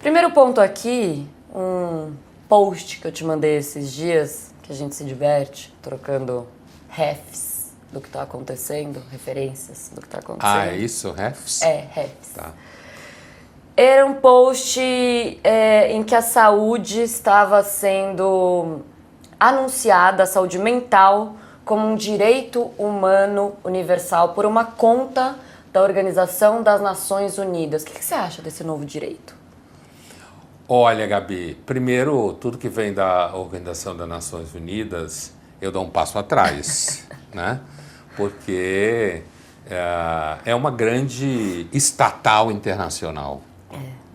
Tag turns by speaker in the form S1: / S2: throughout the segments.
S1: Primeiro ponto aqui, um post que eu te mandei esses dias, que a gente se diverte, trocando refs do que está acontecendo, referências do que está acontecendo.
S2: Ah, é isso? Refs?
S1: É, refs.
S2: Tá.
S1: Era um post em que a saúde estava sendo anunciada, a saúde mental, como um direito humano universal por uma conta da Organização das Nações Unidas. O que você acha desse novo direito?
S2: Olha, Gabi, primeiro, tudo que vem da Organização das Nações Unidas, eu dou um passo atrás, né? Porque é uma grande estatal internacional,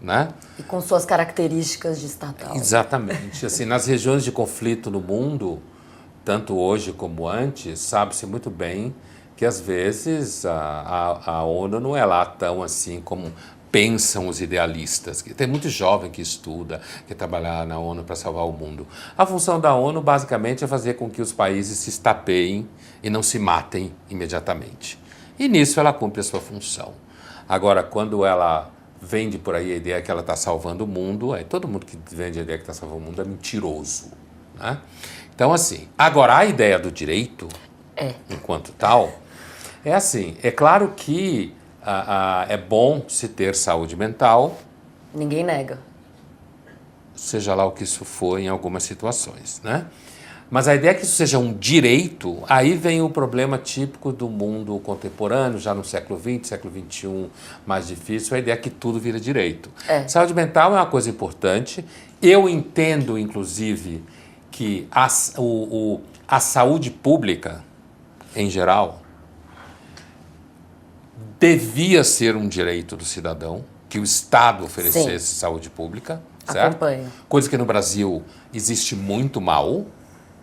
S2: né?
S1: E com suas características de estatal.
S2: Exatamente. Assim, nas regiões de conflito no mundo, tanto hoje como antes, sabe-se muito bem que às vezes a ONU não é lá tão assim como pensam os idealistas. Tem muito jovem que estuda, que trabalha na ONU para salvar o mundo. A função da ONU basicamente é fazer com que os países se estapeiem e não se matem imediatamente. E nisso ela cumpre a sua função. Agora, quando ela vende por aí a ideia que ela está salvando o mundo, todo mundo que vende a ideia que está salvando o mundo é mentiroso, né? Então, assim, agora a ideia do direito, enquanto tal, é assim, é claro que é bom se ter saúde mental.
S1: Ninguém nega.
S2: Seja lá o que isso for em algumas situações, né? Mas a ideia é que isso seja um direito, aí vem o problema típico do mundo contemporâneo, já no século XX, século XXI, mais difícil, a ideia é que tudo vira direito. Saúde mental é uma coisa importante. Eu entendo, inclusive, que a saúde pública, em geral, devia ser um direito do cidadão, que o Estado oferecesse saúde pública, certo?
S1: Acompanho.
S2: Coisa que no Brasil existe muito mal,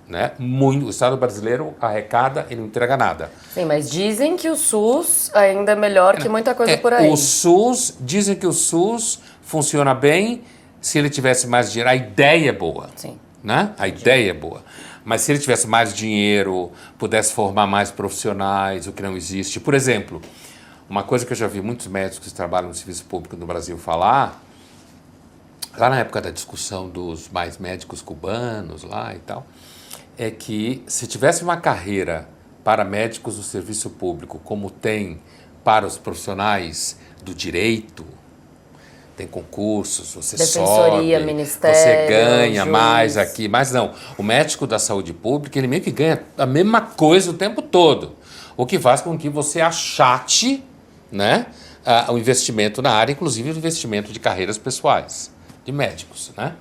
S2: né? O Estado brasileiro arrecada e não entrega nada.
S1: Sim, mas dizem que o SUS ainda é melhor que muita coisa por aí.
S2: Dizem que o SUS funciona bem se ele tivesse mais dinheiro. A ideia é boa.
S1: Sim.
S2: Né? A ideia é boa. Mas se ele tivesse mais dinheiro, pudesse formar mais profissionais, o que não existe. Por exemplo, uma coisa que eu já vi muitos médicos que trabalham no serviço público no Brasil falar, lá na época da discussão dos mais médicos cubanos lá e tal, é que se tivesse uma carreira para médicos do serviço público, como tem para os profissionais do direito, tem concursos, você
S1: Defensoria,
S2: sobe,
S1: Ministério,
S2: você ganha
S1: juiz.
S2: mais aqui, mas não, o médico da saúde pública, ele meio que ganha a mesma coisa o tempo todo, o que faz com que você achate, né, o investimento na área, inclusive o investimento de carreiras pessoais, de médicos, né?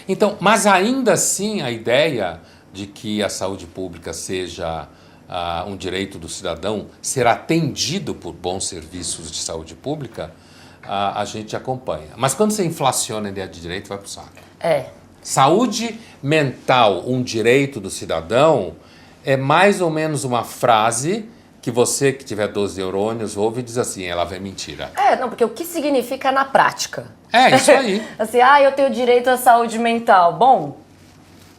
S2: Então, mas ainda assim a ideia de que a saúde pública seja um direito do cidadão, ser atendido por bons serviços de saúde pública, a gente acompanha. Mas quando você inflaciona a ideia de direito, vai pro saco. Saúde mental, um direito do cidadão, é mais ou menos uma frase que você que tiver 12 neurônios ouve e diz assim, ela vem mentira.
S1: Não, porque o que significa na prática?
S2: É, isso aí.
S1: Assim, eu tenho direito à saúde mental. Bom,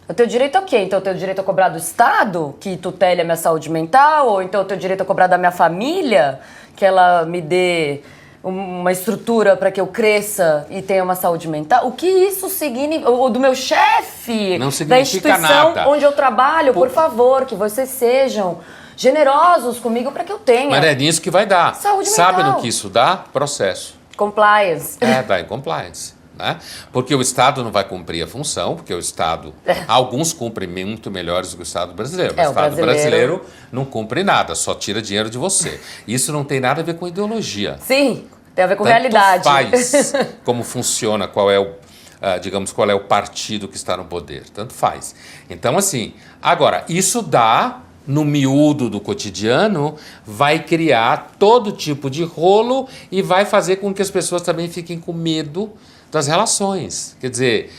S1: eu tenho direito a quê? Então eu tenho direito a cobrar do Estado, que tutele a minha saúde mental? Ou então eu tenho direito a cobrar da minha família, que ela me dê uma estrutura para que eu cresça e tenha uma saúde mental? O que isso significa? Ou do meu chefe,
S2: não
S1: da
S2: significa
S1: instituição
S2: nada.
S1: onde eu trabalho, por favor, que vocês sejam generosos comigo para que eu tenha.
S2: Mas é nisso que vai dar.
S1: Saúde
S2: Sabe
S1: mental.
S2: no que isso dá? Processo.
S1: Compliance.
S2: Dá em compliance. Né? Porque o Estado não vai cumprir a função, porque o Estado, alguns cumprem muito melhores do que o Estado brasileiro. Mas o Estado brasileiro não cumpre nada, só tira dinheiro de você. Isso não tem nada a ver com ideologia.
S1: Sim, tem a ver com
S2: Tanto
S1: realidade.
S2: faz como funciona, qual é o partido que está no poder. Tanto faz. Então, assim, agora, isso dá, no miúdo do cotidiano, vai criar todo tipo de rolo e vai fazer com que as pessoas também fiquem com medo das relações. Quer dizer,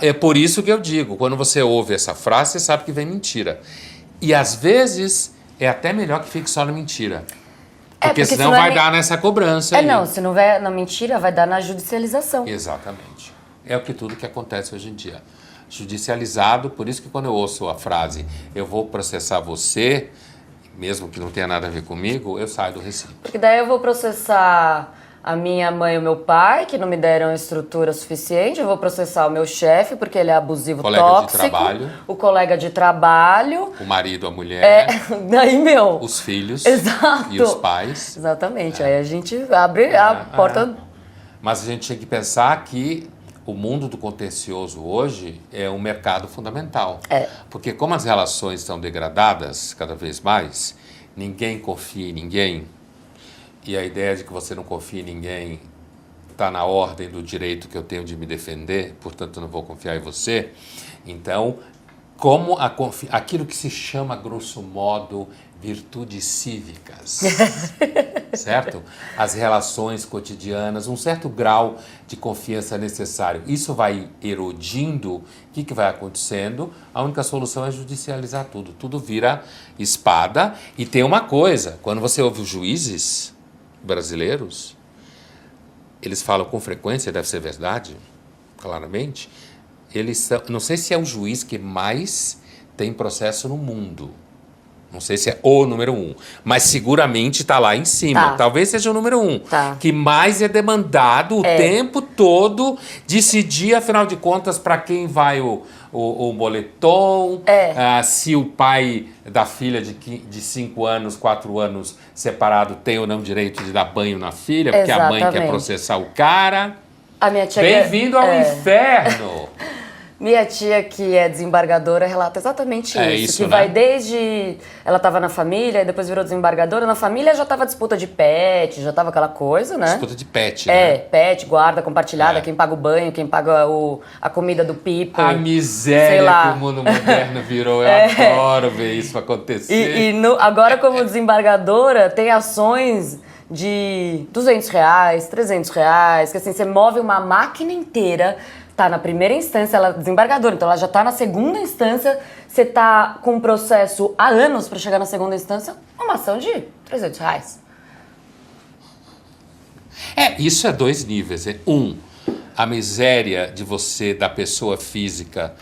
S2: é por isso que eu digo, quando você ouve essa frase, você sabe que vem mentira. E às vezes é até melhor que fique só na mentira. Porque senão vai dar nessa cobrança.
S1: Não, se não vai na mentira, vai dar na judicialização.
S2: Exatamente. É tudo que acontece hoje em dia. Judicializado, por isso que quando eu ouço a frase, eu vou processar você, mesmo que não tenha nada a ver comigo, eu saio do recinto.
S1: Porque daí eu vou processar a minha mãe e o meu pai, que não me deram estrutura suficiente. Eu vou processar o meu chefe, porque ele é abusivo,
S2: colega
S1: tóxico.
S2: de trabalho.
S1: O colega de trabalho.
S2: O marido, a mulher.
S1: Daí, meu...
S2: Os filhos.
S1: Exato.
S2: E os pais.
S1: Exatamente. Aí a gente abre a porta...
S2: Mas a gente tem que pensar que o mundo do contencioso hoje é um mercado fundamental. Porque como as relações estão degradadas cada vez mais, ninguém confia em ninguém, e a ideia de que você não confia em ninguém está na ordem do direito que eu tenho de me defender, portanto não vou confiar em você. Então, como aquilo que se chama, grosso modo, virtudes cívicas, certo? As relações cotidianas, um certo grau de confiança necessário. Isso vai erodindo, o que vai acontecendo? A única solução é judicializar tudo. Tudo vira espada. E tem uma coisa, quando você ouve os juízes brasileiros, eles falam com frequência, deve ser verdade, claramente, eles são, não sei se é o juiz que mais tem processo no mundo, não sei se é o número 1, mas seguramente está lá em cima.
S1: Tá.
S2: Talvez seja o número 1,
S1: Tá.
S2: que mais é demandado o tempo todo, decidir, afinal de contas, para quem vai o moletom, se o pai da filha de 5 anos, 4 anos separado tem ou não direito de dar banho na filha, porque a mãe quer processar o cara.
S1: A minha tia
S2: Bem-vindo ao inferno!
S1: Minha tia, que é desembargadora, relata exatamente isso. Que
S2: né?
S1: vai desde... Ela estava na família, e depois virou desembargadora. Na família já estava disputa de pet, já estava aquela coisa, né?
S2: Disputa de pet, né?
S1: Pet, guarda compartilhada, quem paga o banho, quem paga a comida do pipo.
S2: A miséria que o mundo moderno virou. Eu adoro ver isso acontecer.
S1: Agora, como desembargadora, tem ações de R$200, R$300, que assim, você move uma máquina inteira. Tá na primeira instância, ela é desembargadora, então ela já tá na segunda instância, você tá com um processo há anos para chegar na segunda instância, uma ação de R$300.
S2: Isso é 2 níveis. A miséria de você, da pessoa física,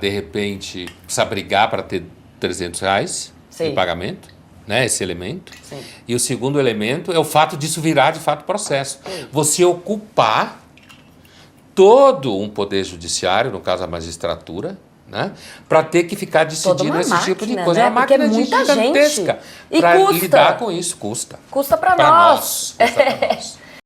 S2: de repente, precisa brigar para ter R$300 de pagamento, né? Esse elemento.
S1: Sim.
S2: E o segundo elemento é o fato disso virar, de fato, processo. Você ocupar todo um poder judiciário, no caso a magistratura, né, para ter que ficar decidindo esse tipo de coisa.
S1: Né?
S2: É uma máquina
S1: muita
S2: gigantesca.
S1: E
S2: para
S1: custa.
S2: lidar com isso, custa.
S1: Custa para
S2: Pra
S1: nós.
S2: Custa para nós.